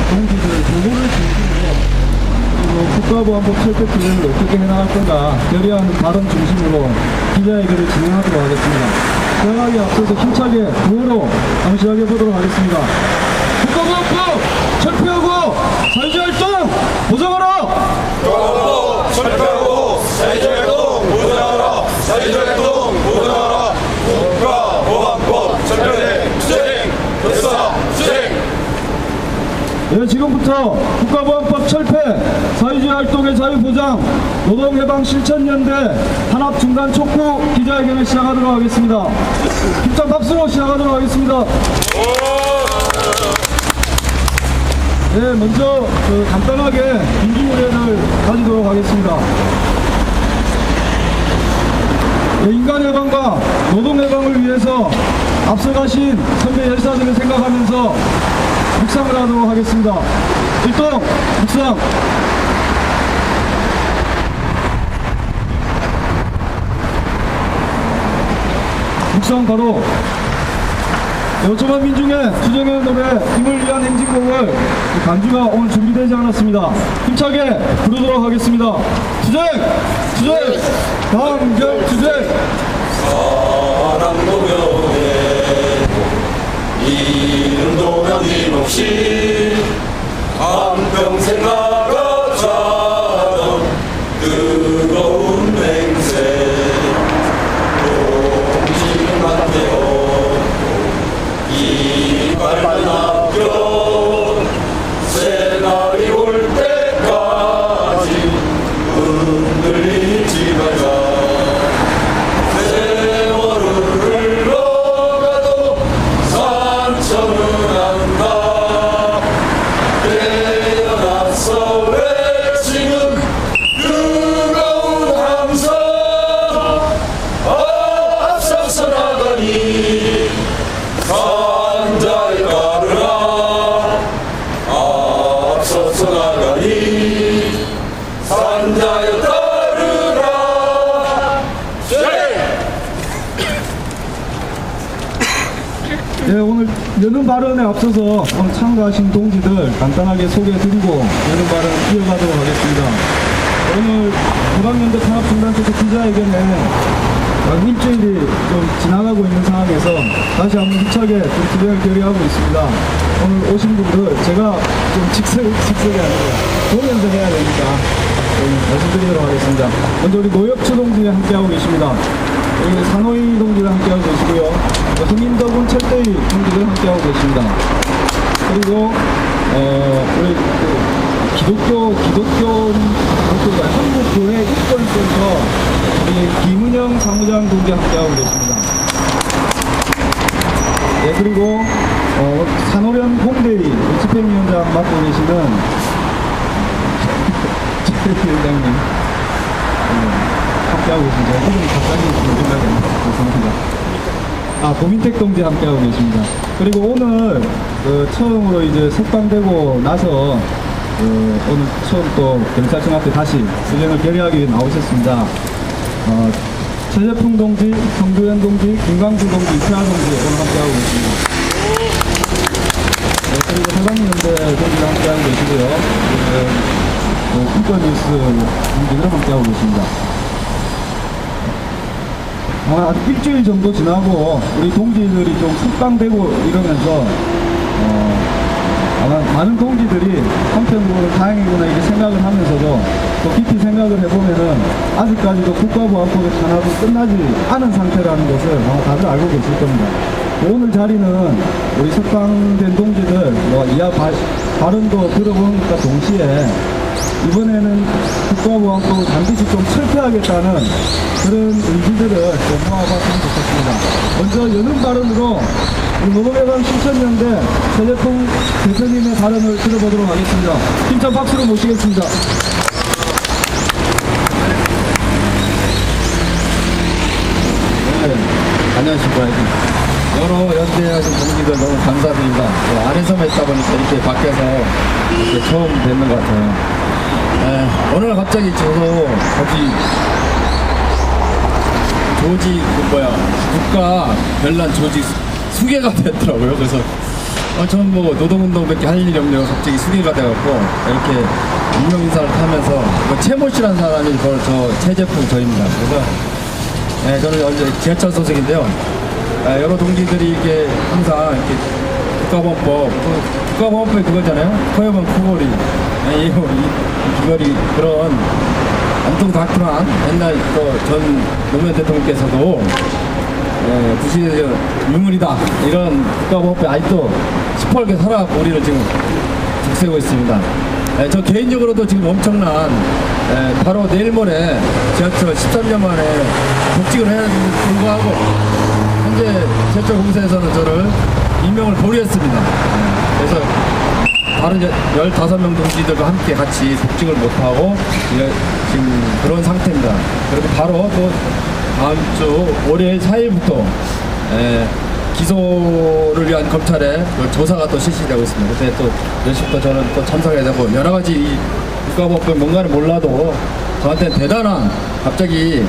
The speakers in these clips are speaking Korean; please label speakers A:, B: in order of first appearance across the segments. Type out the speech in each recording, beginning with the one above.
A: 동지들 보고를 중심으로 그리고 국가보안법 철폐 기능을 어떻게 해나갈 건가 결의하는 발언 중심으로 기자회견을 진행하도록 하겠습니다. 들어가기에 앞서서 힘차게 구호로 감시하게 보도록 하겠습니다. 국가보안법 철폐하고 사회주의활동 보장하라!
B: 국가보안법 철폐하고 사회주의활동 보장하라! 사회주의활동 보장하라! 국가보안법 철폐 투쟁! 결사 투쟁!
A: 네, 지금부터 국가보안법 철폐, 사회주의 활동의 자유보장, 노동해방 실천연대 한합 중단 촉구 기자회견을 시작하도록 하겠습니다. 힘찬 박수로 시작하도록 하겠습니다. 네, 먼저 간단하게 민주노래를 가지도록 하겠습니다. 네, 인간해방과 노동해방을 위해서 앞서가신 선배 열사들을 생각하면서 묵상을 하도록 하겠습니다. 일동 묵상. 묵상 바로 5천만 민중의 투쟁의 노래 힘을 위한 행진곡을 간주가 오늘 준비되지 않았습니다. 힘차게 부르도록 하겠습니다. 투쟁! 투쟁! 강경 투쟁!
B: 사랑도면에 이름도 변함없이 한평생 나가자던 뜨거운 맹세 동지만되어 이빨만 남겨 새날이 올 때까지 흔들리지 말자. 산자여 따르라.
A: 네, 오늘 여는 발언에 앞서서 오늘 참가하신 동지들 간단하게 소개해드리고 여는 발언 이어가도록 하겠습니다. 오늘 국악연대 탄압중단체제 기자회견에 일주일이 좀 지나가고 있는 상황에서 다시 한번 힘차게 투쟁을 결의하고 있습니다. 오늘 오신 분들 제가 좀 직석이 아니라 보면서 해야 되니까 말씀드리도록 하겠습니다. 먼저 우리 노혁추 동지 함께하고 계십니다. 여기 산호이 동지를 함께하고 계시고요. 흥인덕은 철대희 동지를 함께하고 계십니다. 그리고 우리 기독교가 한국교회 인권센터 우리 김은영 사무장 동지 함께하고 계십니다. 네, 그리고 산호련 홍대희 집행위원장 맡고 계시는 집행위원장님 함께하고 계십니다. 이름이 갑자기 생각이 죄송합니다. 고민택 동지 함께하고 계십니다. 그리고 오늘 처음으로 이제 석방되고 나서 오늘 처음 또 경찰청 앞에 다시 투쟁을 결의하기 위해 나오셨습니다. 최재풍 동지, 성주현 동지, 김광주 동지, 최하 동지 오늘 함께하고 계십니다. 네, 그리고 해방연대 동지를 함께하고 계시고요. 인권뉴스 동지들을 함께하고 계십니다. 아직 일주일 정도 지나고 우리 동지들이 좀 석방되고 이러면서 아마 많은 동지들이 한편으로는 다행이구나 이렇게 생각을 하면서도 또 깊이 생각을 해보면은 아직까지도 국가보안법의 탄압이 끝나지 않은 상태라는 것을 아마 다들 알고 계실 겁니다. 오늘 자리는 우리 석방된 동지들 이하 발언도 들어보는 것과 동시에 이번에는 국가보안법을 반드시 좀 철폐하겠다는 그런 의지들을 좀 모아봤으면 좋겠습니다. 먼저 여는 발언으로 노동해방 실천연대 최재풍 대표님의 발언을 들어보도록 하겠습니다. 힘찬 박수로 모시겠습니다.
C: 네, 안녕하십니까. 여러 연대하신 동지들 너무 감사드립니다. 안에서만 있다 보니까 이렇게 밖에서 이렇게 처음 뵙는 것 같아요. 오늘 갑자기 저도 조직 국가 별난 조직 수개가 됐더라고요. 그래서 저는 뭐 노동운동밖에 할 일이 없네요. 갑자기 수계가 돼갖고 이렇게 유명인사를 타면서 최모 씨라는 사람이 저 최재풍 저입니다. 그래서 저는 어제 지하철 소속인데요. 여러 동지들이 이게 항상 이렇게 국가보안법이 그거잖아요. 커여본 코골이 이 귀걸이 그런 엄청 다크한 옛날 전 노무현 대통령께서도 부시에서 유물이다 이런 국가보안법이 아직도 시퍼렇게 살아갖고 우리를 지금 죽세우고 있습니다. 저 개인적으로도 지금 엄청난 바로 내일 모레 지하철 13년 만에 복직을 해야 되는데 불구하고 현재 지하철 공사에서는 저를 임명을 보류했습니다. 그래서 다른 15명 동지들과 함께 같이 복직을 못하고 지금 그런 상태입니다. 그리고 바로 또 다음 주 월요일 4일부터 기소를 위한 검찰의 조사가 또 실시되고 있습니다. 그때 또 몇 시부터 저는 또 참석해야 되고 여러 가지 이 국가법권 뭔가를 몰라도 저한테는 대단한 갑자기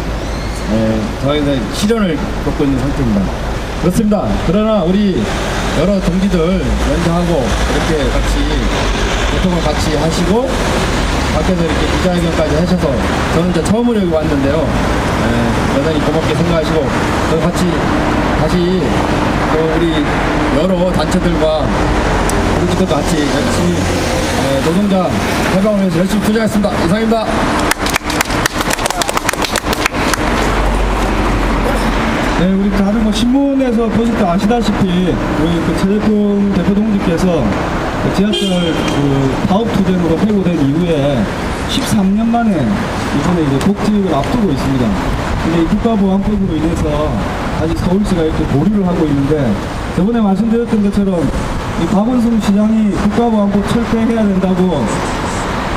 C: 저희는 시련을 겪고 있는 상태입니다. 그렇습니다. 그러나 우리 여러 동기들 연주하고 이렇게 같이 교통을 같이 하시고 밖에서 이렇게 기자회견까지 하셔서 저는 이제 처음으로 여기 왔는데요. 여전히 고맙게 생각하시고 또 같이 다시 또 우리 여러 단체들과 우리들도 같이 열심히 노동자 해방을 위해서 열심히 투쟁하겠습니다. 이상입니다.
A: 네, 우리 다른 뭐 신문에서 보실 때 아시다시피 우리 그 최재풍 대표 동지께서 그 지하철 파업 투쟁으로 해고된 이후에 13년 만에 이번에 이제 복직을 앞두고 있습니다. 근데 이 국가보안법으로 인해서 아직 서울시가 이렇게 보류를 하고 있는데 저번에 말씀드렸던 것처럼 이 박원순 시장이 국가보안법 철폐해야 된다고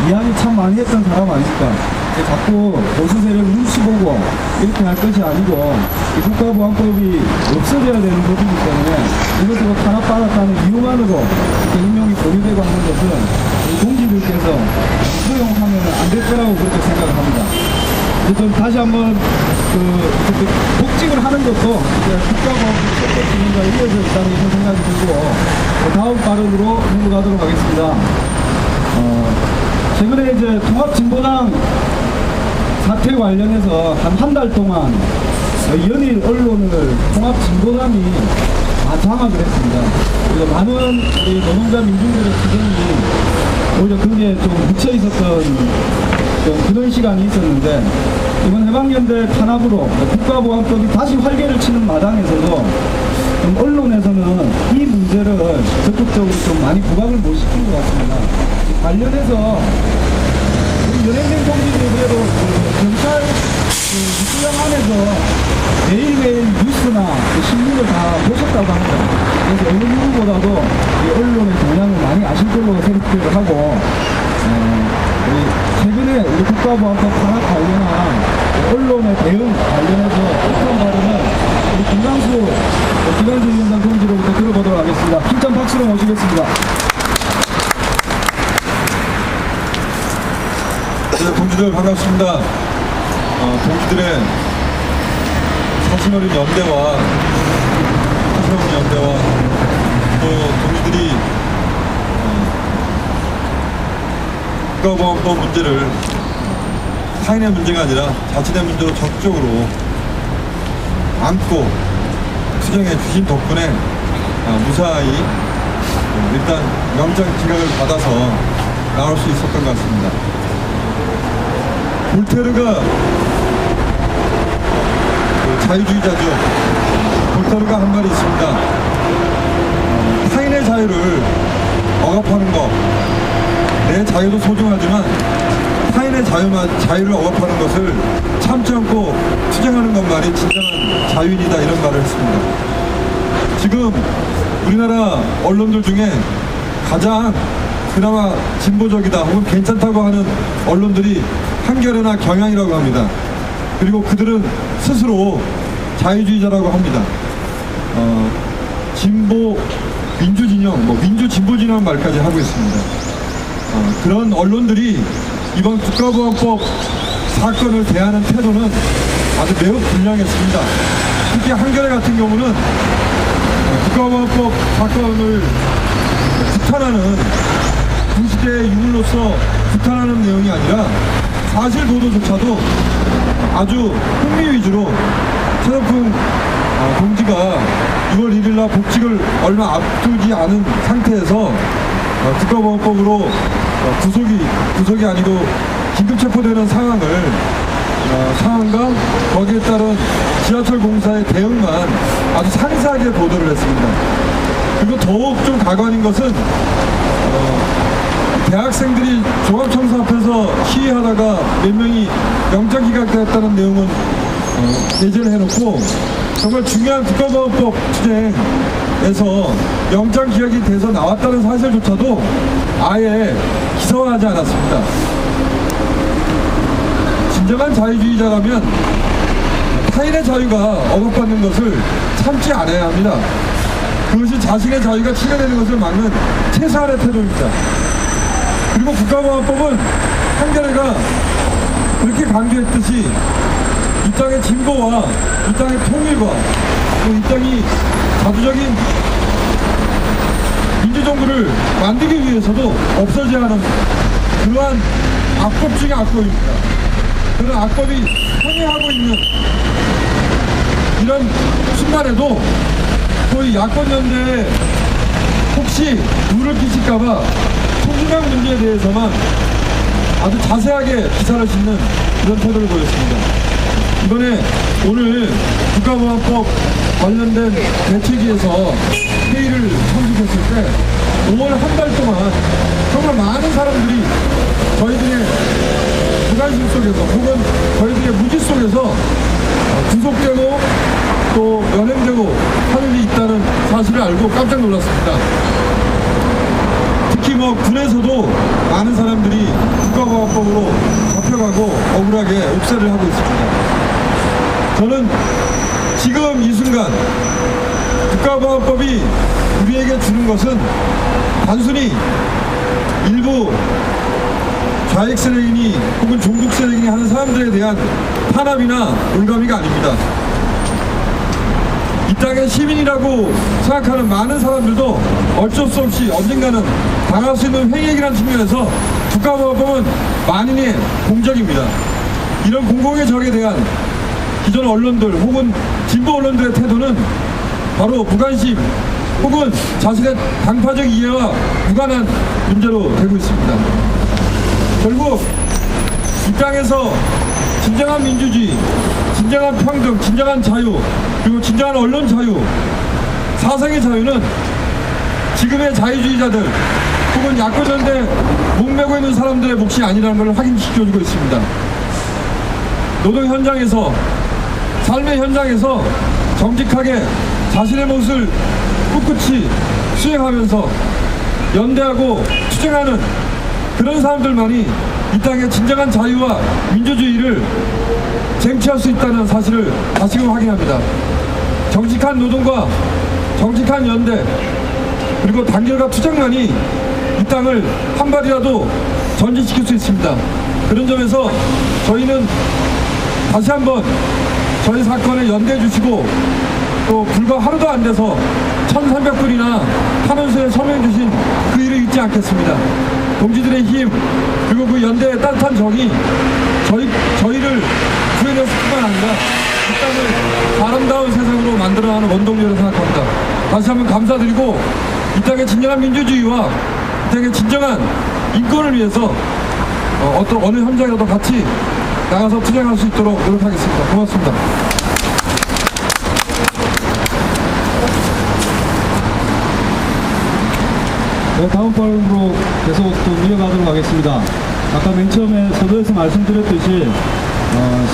A: 이야기 참 많이 했던 사람 아닙니까? 자꾸 보수 세력 눈치 보고 이렇게 할 것이 아니고 이 국가보안법이 없어져야 되는 법이기 때문에 이것으로 탄압받았다는 이유만으로 이렇게 임명이 보류되고 하는 것은 이 동지들께서 수용하면 안 될 거라고 그렇게 생각을 합니다. 어쨌든 다시 한번 복직을 하는 것도 국가보안법 철폐 진행과 이어져 있다는 이런 생각이 들고 다음 발언으로 넘어가도록 하겠습니다. 최근에 이제 통합진보당 사태 관련해서 한 달 동안 연일 언론을 통합진보당이 다 장악을 했습니다. 그래서 많은 이 노동자 민중들의 투쟁이 오히려 그게 좀 묻혀 있었던 좀 그런 시간이 있었는데 이번 해방연대 탄압으로 국가보안법이 다시 활개를 치는 마당에서도 좀 언론에서는 이 문제를 적극적으로 좀 많이 부각을 못 시킨 것 같습니다. 관련해서 우리 연예인 동지들 그래도 경찰 수영 안에서 매일매일 뉴스나 신문을 다 보셨다고 합니다. 그래서 어느 누구보다도 이 언론의 동향을 많이 아실 걸로 생각을 하고 최근에 우리 국가보안법 탄압 관련한 언론의 대응 관련해서 어떤 발언을 우리 김광수 위원장 동지로부터 들어보도록 하겠습니다. 힘찬 박수로 모시겠습니다.
D: 네, 동지들 반갑습니다. 동지들의 사심 어린 연대와 또 동지들이 국가보안법 문제를 타인의 문제가 아니라 자신의 문제로 적극적으로 안고 투쟁해 주신 덕분에 무사히 일단 영장 기각을 받아서 나올 수 있었던 것 같습니다. 볼테르가 자유주의자죠. 볼테르가 한 말이 있습니다. 타인의 자유를 억압하는 것, 내 자유도 소중하지만 타인의 자유를 억압하는 것을 참지 않고 투쟁하는 것만이 진정한 자유인이다, 이런 말을 했습니다. 지금 우리나라 언론들 중에 가장 그나마 진보적이다 혹은 괜찮다고 하는 언론들이 한겨레나 경향이라고 합니다. 그리고 그들은 스스로 자유주의자라고 합니다. 진보 민주진영, 민주진보진영 말까지 하고 있습니다. 그런 언론들이 이번 국가보안법 사건을 대하는 태도는 아주 매우 불량했습니다. 특히 한겨레 같은 경우는 국가보안법 사건을 구탄하는 구시대의 유물로서 구탄하는 내용이 아니라 사실 보도조차도 아주 흥미 위주로 최덕훈 동지가 2월 1일 날 복직을 얼마 앞두지 않은 상태에서 국가보안법으로 구속이 아니고 긴급 체포되는 상황과 거기에 따른 지하철 공사의 대응만 아주 상세하게 보도를 했습니다. 그리고 더욱 좀 가관인 것은 대학생들이 종합청사 앞에서 시위하다가 몇 명이 영장 기각됐다는 내용은 예제를 해놓고 정말 중요한 국가보안법 투쟁에서 영장 기각이 돼서 나왔다는 사실조차도 아예 기사화하지 않았습니다. 진정한 자유주의자라면 타인의 자유가 억압받는 것을 참지 않아야 합니다. 그것이 자신의 자유가 침해되는 것을 막는 최소한의 태도입니다. 그리고 국가보안법은 한겨레가 그렇게 강조했듯이 이 땅의 진보와 이 땅의 통일과 또 이 땅이 자주적인 민주정부를 만들기 위해서도 없어져야 하는 그러한 악법 중의 악법입니다. 그런 악법이 행해하고 있는 이런 순간에도 소위 야권연대에 혹시 물을 끼칠까봐 통일강 문제에 대해서만 아주 자세하게 기사를 싣는 그런 태도를 보였습니다. 이번에 오늘 국가보안법 관련된 대책위에서 회의를 참석했을 때 5월 한 달 동안 정말 많은 사람들이 저희들의 무관심 속에서 혹은 저희들의 무지 속에서 구속되고 또 연행되고 하는 일이 있다는 사실을 알고 깜짝 놀랐습니다. 특히 군에서도 많은 사람들이 국가보안법으로 잡혀가고 억울하게 옥살이를 하고 있습니다. 저는 지금 이 순간 국가보안법이 우리에게 주는 것은 단순히 일부 좌익 세력이니 혹은 종북 세력이니 하는 사람들에 대한 탄압이나 올가미가 아닙니다. 이 땅의 시민이라고 생각하는 많은 사람들도 어쩔 수 없이 언젠가는 당할 수 있는 횡액이라는 측면에서 국가보안법은 만인의 공적입니다. 이런 공공의 적에 대한 기존 언론들 혹은 진보 언론들의 태도는 바로 무관심 혹은 자신의 당파적 이해와 무관한 문제로 되고 있습니다. 결국 이 땅에서 진정한 민주주의, 진정한 평등, 진정한 자유, 그리고 진정한 언론 자유, 사상의 자유는 지금의 자유주의자들 혹은 야권연대 목매고 있는 사람들의 몫이 아니라는 걸 확인시켜주고 있습니다. 노동 현장에서, 삶의 현장에서 정직하게 자신의 몫을 꿋꿋이 수행하면서 연대하고 투쟁하는 그런 사람들만이 이 땅의 진정한 자유와 민주주의를 쟁취할 수 있다는 사실을 다시금 확인합니다. 정직한 노동과 정직한 연대 그리고 단결과 투쟁만이 이 땅을 한 발이라도 전진시킬 수 있습니다. 그런 점에서 저희는 다시 한번 저희 사건에 연대해 주시고 또 불과 하루도 안 돼서 1,300분이나 탄원서에 서명해 주신 그 일을 잊지 않겠습니다. 동지들의 힘 그리고 그 연대의 따뜻한 정이 저희를 구해냈을 뿐만 아니라 이 땅을 아름다운 세상으로 만들어가는 원동력으로 생각합니다. 다시 한번 감사드리고 이 땅의 진정한 민주주의와 이 땅의 진정한 인권을 위해서 어느 현장이라도 같이 나가서 투쟁할 수 있도록 노력하겠습니다. 고맙습니다.
A: 네, 다음 발언으로 계속 좀 이어가도록 하겠습니다. 아까 맨 처음에 서두에서 말씀드렸듯이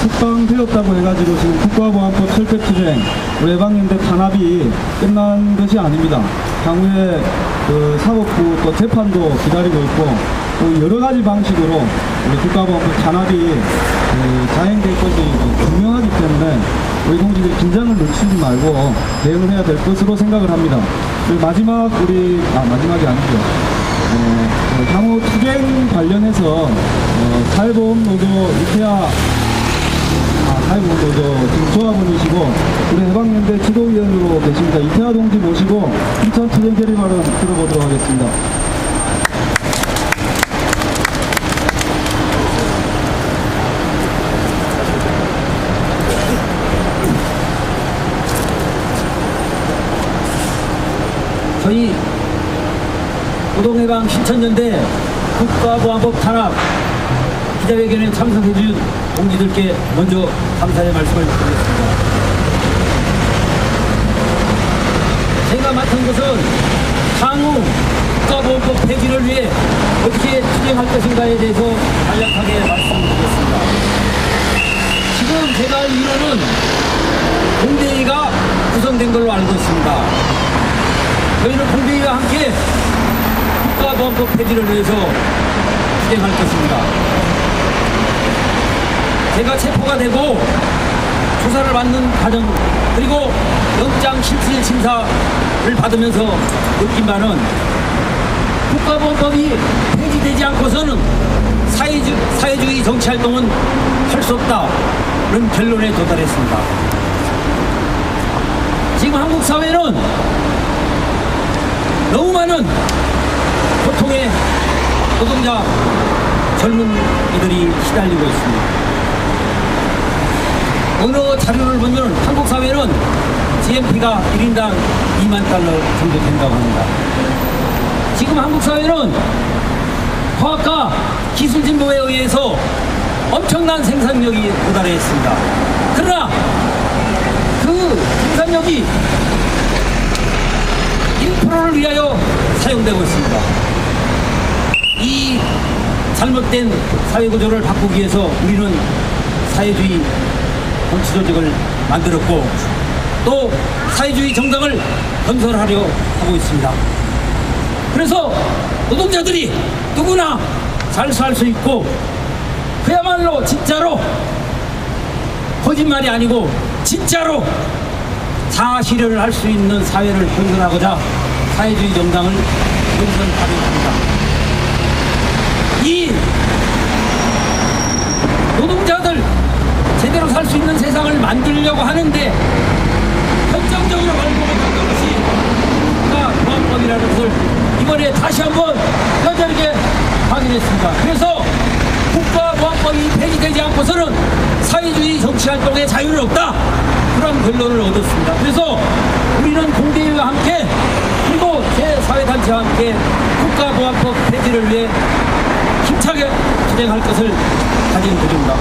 A: 석방되었다고 해가지고 지금 국가보안법 철폐투쟁, 우리 해방연대 탄압이 끝난 것이 아닙니다. 향후에 그 사법부 또 재판도 기다리고 있고 또 여러 가지 방식으로 우리 국가보안법 탄압이 자행될 것이 분명하기 때문에 우리 동지들이 긴장을 늦추지 말고 대응을 해야 될 것으로 생각을 합니다. 그리고 마지막이 아니죠. 향후 투쟁 관련해서 사회보험노조 유태하 아이고, 지금 조합원이시고, 우리 해방연대 지도위원으로 계십니다. 이태하 동지 모시고, 인천 투쟁 결의말을 들어보도록 하겠습니다.
E: 저희 노동해방 신천연대 국가보안법 탄압 기자회견에 참석해준 동지들께 먼저 감사의 말씀을 드리겠습니다. 제가 맡은 것은 향후 국가보안법 폐지를 위해 어떻게 투쟁할 것인가에 대해서 간략하게 말씀드리겠습니다. 지금 제가 알기로는 공대회가 구성된 걸로 알고 있습니다. 저희는 공대회와 함께 국가보안법 폐지를 위해서 투쟁할 것입니다. 제가 체포가 되고 조사를 받는 과정 그리고 영장 실질 심사를 받으면서 느낀 바는 국가보안법이 폐지되지 않고서는 사회주의 정치활동은 할 수 없다는 결론에 도달했습니다. 지금 한국 사회는 너무 많은 고통에 노동자 젊은이들이 시달리고 있습니다. 어느 자료를 보면 한국 사회는 GNP가 1인당 2만 달러 정도 된다고 합니다. 지금 한국 사회는 과학과 기술 진보에 의해서 엄청난 생산력이 도달해 있습니다. 그러나 그 생산력이 인프라를 위하여 사용되고 있습니다. 이 잘못된 사회구조를 바꾸기 위해서 우리는 사회주의 정치조직을 만들었고 또 사회주의 정당을 건설하려 하고 있습니다. 그래서 노동자들이 누구나 잘 살 수 있고 그야말로 진짜로 거짓말이 아니고 진짜로 자아실현을 할 수 있는 사회를 건설하고자 사회주의 정당을 건설하려 합니다. 이 노동자들 제대로 살 수 있는 세상을 만들려고 하는데 결정적으로 발목을 것이 국가보안법이라는 것을 이번에 다시 한번 뼈저리게 확인했습니다. 그래서 국가보안법이 폐지되지 않고서는 사회주의 정치활동의 자유는 없다. 그런 결론을 얻었습니다. 그래서 우리는 공대회와 함께 그리고 제4회단체와 함께 국가보안법 폐지를 위해 힘차게 투쟁할 것을 다짐드립니다.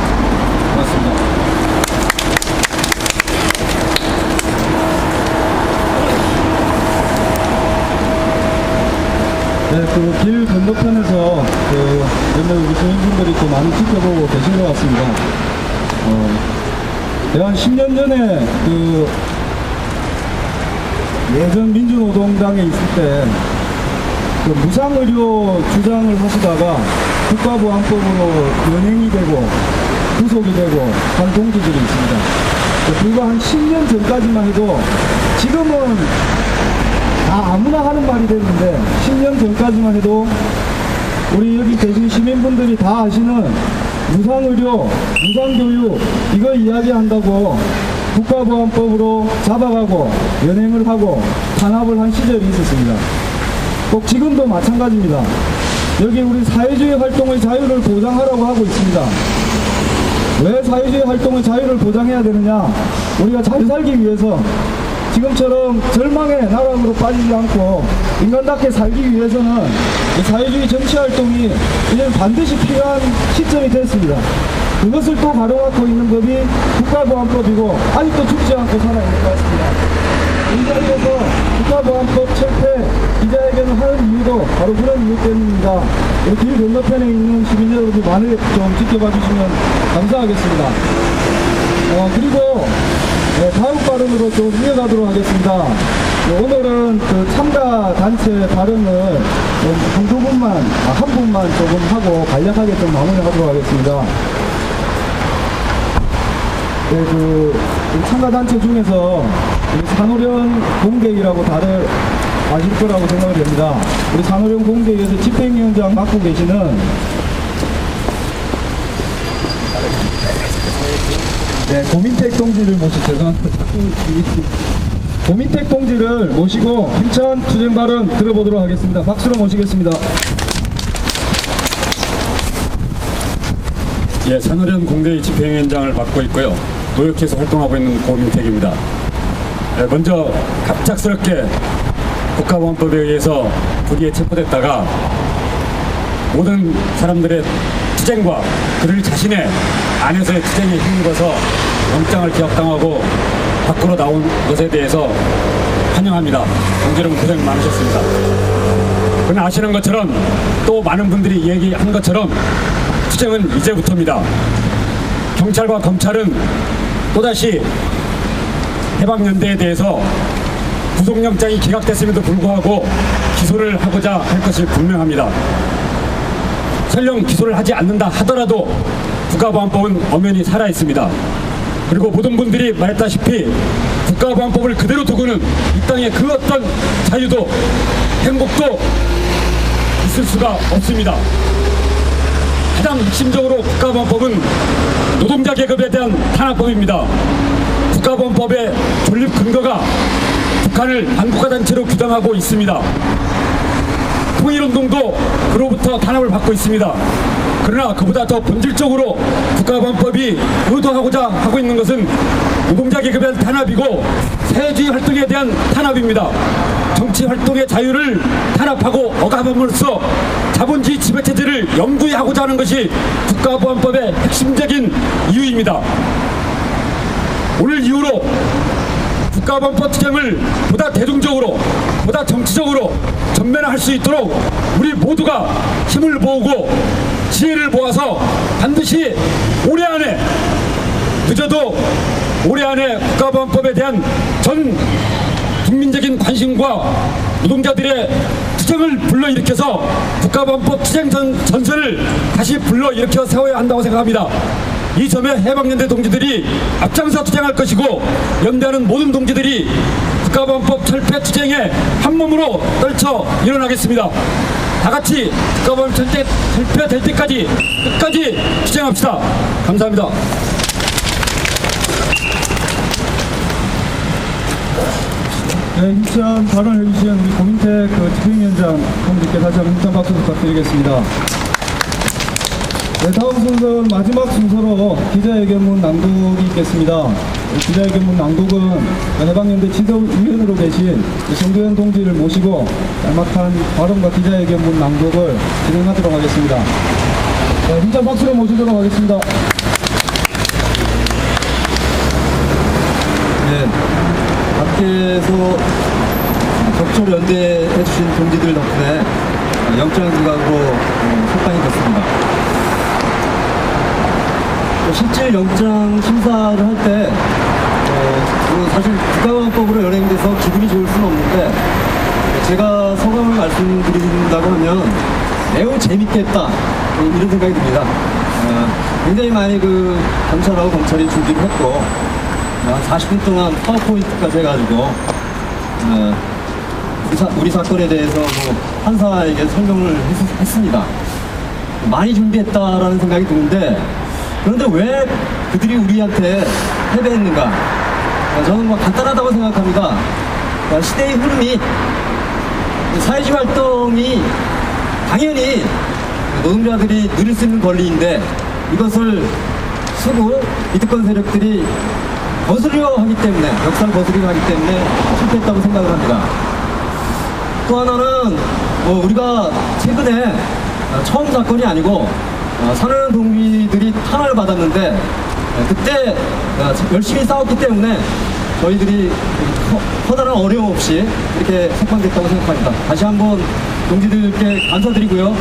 E: 고맙습니다.
A: 네, 그 길 건너편에서 몇몇 우리 시민분들이 또 많이 지켜보고 계신 것 같습니다. 내가 한 10년 전에 예전 민주노동당에 있을 때 무상의료 주장을 하시다가 국가보안법으로 연행이 되고 구속이 되고 한 동지들이 있습니다. 불과 한 10년 전까지만 해도 지금은 다 아무나 하는 말이 됐는데 10년 전까지만 해도 우리 여기 계신 시민분들이 다 아시는 무상의료, 무상교육 이거 이야기한다고 국가보안법으로 잡아가고 연행을 하고 탄압을 한 시절이 있었습니다. 꼭 지금도 마찬가지입니다. 여기 우리 사회주의 활동의 자유를 보장하라고 하고 있습니다. 왜 사회주의 활동의 자유를 보장해야 되느냐? 우리가 잘 살기 위해서 지금처럼 절망의 나락으로 빠지지 않고 인간답게 살기 위해서는 사회주의 정치활동이 이제 반드시 필요한 시점이 됐습니다. 그것을 또 가로막고 있는 법이 국가보안법이고 아직도 죽지 않고 살아있는 것 같습니다. 이 자리에서 국가보안법 철폐 기자회견을 하는 이유도 바로 그런 이유 때문입니다. 길 건너편에 있는 시민 여러분들 많이 좀 지켜봐 주시면 감사하겠습니다. 그리고 다음 발언으로 좀 이어가도록 하겠습니다. 오늘은 그 참가 단체 발언을 한두 분만, 한 분만 조금 하고 간략하게 좀 마무리하도록 하겠습니다. 네, 참가 단체 중에서 산후령 공대위라고 다들 아실 거라고 생각을 합니다. 우리 산후령 공대위에서 집행위원장 맡고 계시는 네, 고민택 동지를 모시죠. 고민택 동지를 모시고 힘찬 투쟁 발언 들어보도록 하겠습니다. 박수로 모시겠습니다.
F: 예, 산후련 공대의 집행위원장을 맡고 있고요. 노역에서 활동하고 있는 고민택입니다. 먼저 갑작스럽게 국가보안법에 의해서 불의에 체포됐다가 모든 사람들의 투쟁과 그들 자신의 안에서의 투쟁에 힘입어서 영장을 기각당하고 밖으로 나온 것에 대해서 환영합니다. 동지 여러분 고생 많으셨습니다. 그러나 아시는 것처럼 또 많은 분들이 얘기한 것처럼 투쟁은 이제부터입니다. 경찰과 검찰은 또다시 해방연대에 대해서 구속영장이 기각됐음에도 불구하고 기소를 하고자 할 것이 분명합니다. 설령 기소를 하지 않는다 하더라도 국가보안법은 엄연히 살아있습니다. 그리고 모든 분들이 말했다시피 국가보안법을 그대로 두고는 이 땅에 그 어떤 자유도 행복도 있을 수가 없습니다. 가장 핵심적으로 국가보안법은 노동자 계급에 대한 탄압법입니다. 국가보안법의 존립 근거가 북한을 반국가단체로 규정하고 있습니다. 통일운동도 그로부터 탄압을 받고 있습니다. 그러나 그보다 더 본질적으로 국가보안법이 의도하고자 하고 있는 것은 노동자 계급에 대한 탄압이고 사회주의 활동에 대한 탄압입니다. 정치 활동의 자유를 탄압하고 억압함으로써 자본주의 지배체제를 영구히 하고자 하는 것이 국가보안법의 핵심적인 이유입니다. 오늘 이후로 국가보안법 투쟁을 보다 대중적으로, 보다 정치적으로 전면화할 수 있도록 우리 모두가 힘을 모으고 지혜를 모아서 반드시 올해 안에, 늦어도 올해 안에 국가보안법에 대한 전 국민적인 관심과 노동자들의 투쟁을 불러일으켜서 국가보안법 투쟁 전선을 다시 불러일으켜 세워야 한다고 생각합니다. 이 점에 해방연대 동지들이 앞장서 투쟁할 것이고, 연대하는 모든 동지들이 국가보안법 철폐 투쟁에 한몸으로 떨쳐 일어나겠습니다. 다같이 국가보안법 철폐될 때까지 끝까지 투쟁합시다. 감사합니다.
A: 네, 힘찬 발언을 해주신 우리 고민택 집행위원장 동지께 다시 한번 힘찬 박수 부탁드리겠습니다. 네, 다음 순서는 마지막 순서로 기자회견문 낭독이 있겠습니다. 기자회견문 낭독은 해방연대 지도위원으로 계신 정도현 동지를 모시고 짤막한 발언과 기자회견문 낭독을 진행하도록 하겠습니다. 네, 힘찬 박수로 모시도록 하겠습니다.
G: 네, 밖에서 적절 연대해주신 동지들 덕분에 영장 기각으로 석방이 됐습니다. 실질 영장 심사를 할 때 사실 국가보안법으로 연행돼서 기분이 좋을 수는 없는데, 제가 소감을 말씀드린다고 하면 매우 재밌겠다 이런 생각이 듭니다. 굉장히 많이 경찰하고 검찰이 준비를 했고 한 40분 동안 파워포인트까지 해가지고 우리 사건에 대해서 판사에게 설명을 했습니다. 많이 준비했다라는 생각이 드는데, 그런데 왜 그들이 우리한테 패배했는가? 저는 간단하다고 생각합니다. 시대의 흐름이, 사회주의 활동이 당연히 노동자들이 누릴 수 있는 권리인데, 이것을 쓰고 기득권 세력들이 거스르려 하기 때문에, 역사를 거스르려 하기 때문에 실패했다고 생각을 합니다. 또 하나는 우리가 최근에 처음 사건이 아니고 산후련 동지들이 탄압을 받았는데, 그때 열심히 싸웠기 때문에 저희들이 커다란 어려움 없이 이렇게 석방됐다고 생각합니다. 다시 한번 동지들께 감사드리고요.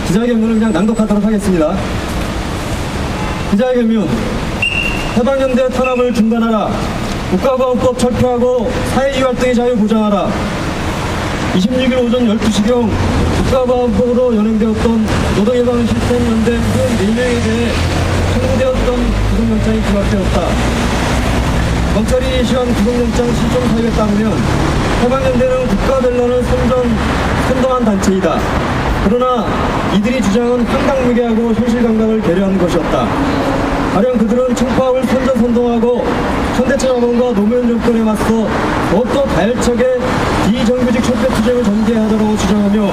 G: 기자회견문을 그냥 낭독하도록 하겠습니다. 기자회견문. 해방연대 탄압을 중단하라. 국가보안법 철폐하고 사회주의 활동의 자유 보장하라. 26일 오전 12시경 국가보안법으로 연행되었던 노동해방실천연대 의원 4명에 대해 청구되었던 구속영장이 기각되었다. 검찰이 시한 구속영장 실종 사유에 따르면 해방연대는 국가변론을 선동한 단체이다. 그러나 이들이 그들의 주장은 황당무계하고 현실 감각을 배려하는 것이었다. 가령 그들은 총파업을 선전선동하고 현대차 자본과 노무현 정권에 맞서 더욱더 가열차게 비정규직 촛대투쟁을 전개하자고 주장하며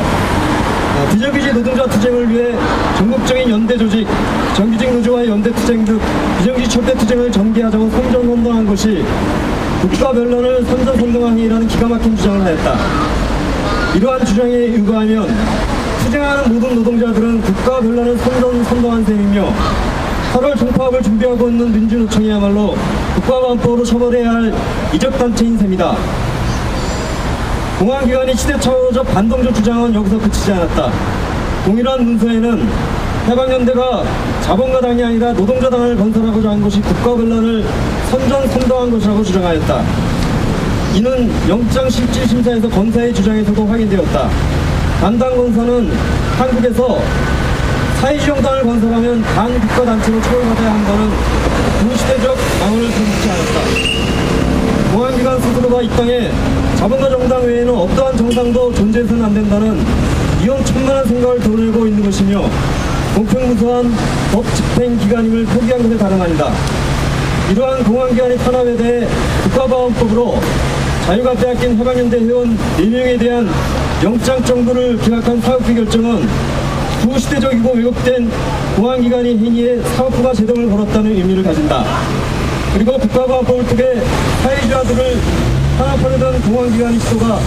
G: 비정규직 노동자 투쟁을 위해 전국적인 연대조직, 정규직 노조와의 연대투쟁 등 비정규직 촛대투쟁을 전개하자고 선전선동한 것이 국가변론을 선전선동한 행위라는 기가 막힌 주장을 하였다. 이러한 주장에 의거하면 투쟁하는 모든 노동자들은 국가변론을 선전선동한 셈이며 8월 총파업을 준비하고 있는 민주노총이야말로 국가보안법으로 처벌해야 할 이적단체인 셈이다. 공안기관이 시대착오적 반동적 주장은 여기서 그치지 않았다. 동일한 문서에는 해방연대가 자본가당이 아니라 노동자당을 건설하고자 한 것이 국가변론을 선전선동한 것이라고 주장하였다. 이는 영장실질심사에서 건사의 주장에서도 확인되었다. 반당 건사는 한국에서 사회주의정당을 건설하면 당 국가단체로 처벌받아야 한다는 구시대적 망언을 금지치 않았다. 공안기관 스스로가 이 땅에 자본가 정당 외에는 어떠한 정당도 존재해서는 안 된다는 위험천만한 생각을 드러내고 있는 것이며 공평무소한 법집행기관임을 포기한 것에 다름 아니다. 이러한 공안기관의 탄압에 대해 국가보안법으로 자유가 빼앗긴 해방연대 회원 4명에 대한 영장정부를 기각한 사법부 결정은 구시대적이고 왜곡된 공안기관의 행위에 사법부가 제동을 걸었다는 의미를 가진다. 그리고 국가보안법을 통해 사회주의자들을 탄압하려던 공안기관의 시도가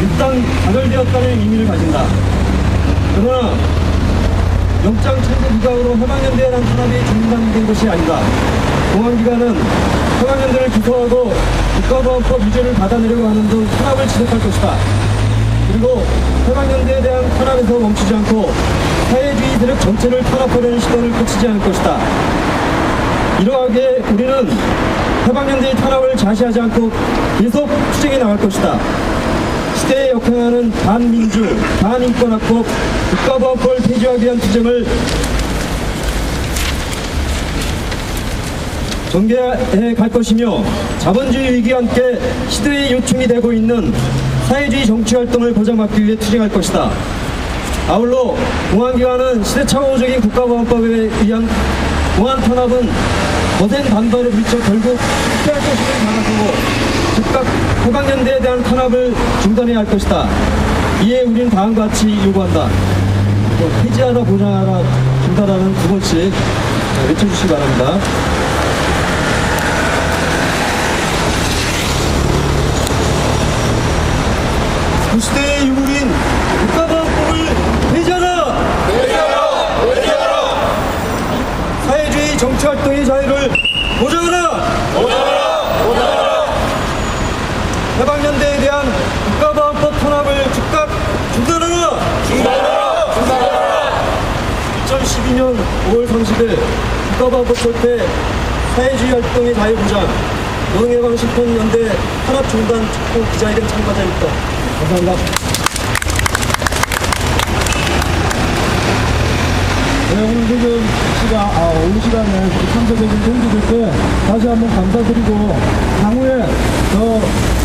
G: 일단 가결되었다는 의미를 가진다. 그러나 영장 청구 기각으로 해방연대에 대한 탄압이 중단된 것이 아니다. 공안기관은 해방연대를 기소하고 국가보안법 유죄를 받아내려고 하는 등 탄압을 지속할 것이다. 그리고 해방연대에 대한 탄압에서 멈추지 않고 사회주의 세력 전체를 탄압하려는 시도를 그치지 않을 것이다. 이러하게 우리는 해방연대의 탄압을 자시하지 않고 계속 투쟁해 나갈 것이다. 시대에 역행하는 반민주, 반인권학법, 국가보안법을 폐지하기 위한 투쟁을 전개해 갈 것이며 자본주의 위기와 함께 시대의 요충이 되고 있는 사회주의 정치활동을 보장받기 위해 투쟁할 것이다. 아울러 공안기관은 시대착오적인 국가보안법에 의한 공안 탄압은 거센 반발에 부딪혀 결국 실패할 것임을 받아들고 즉각 해방연대에 대한 탄압을 중단해야 할 것이다. 이에 우리는 다음과 같이 요구한다. 폐지하라, 보장하라, 중단하는 두 번씩 외쳐주시기 바랍니다. 구시대의 유물인 국가보안법을 폐지하라! 사회주의 정치활동의 자유를 보장하라! 해방연대에 대한 국가보안법 탄압을 즉각 중단하라! 2012년 5월 30일 국가보안법 철폐 사회주의 활동의 자유 보장 노동해방실천연대 탄압 중단 촉구 기자회견 참가자입니다. 감사합니다.
A: 네, 오늘 지금 오후 시간에 참석해준 동지들께 다시 한번 감사드리고 향후에 더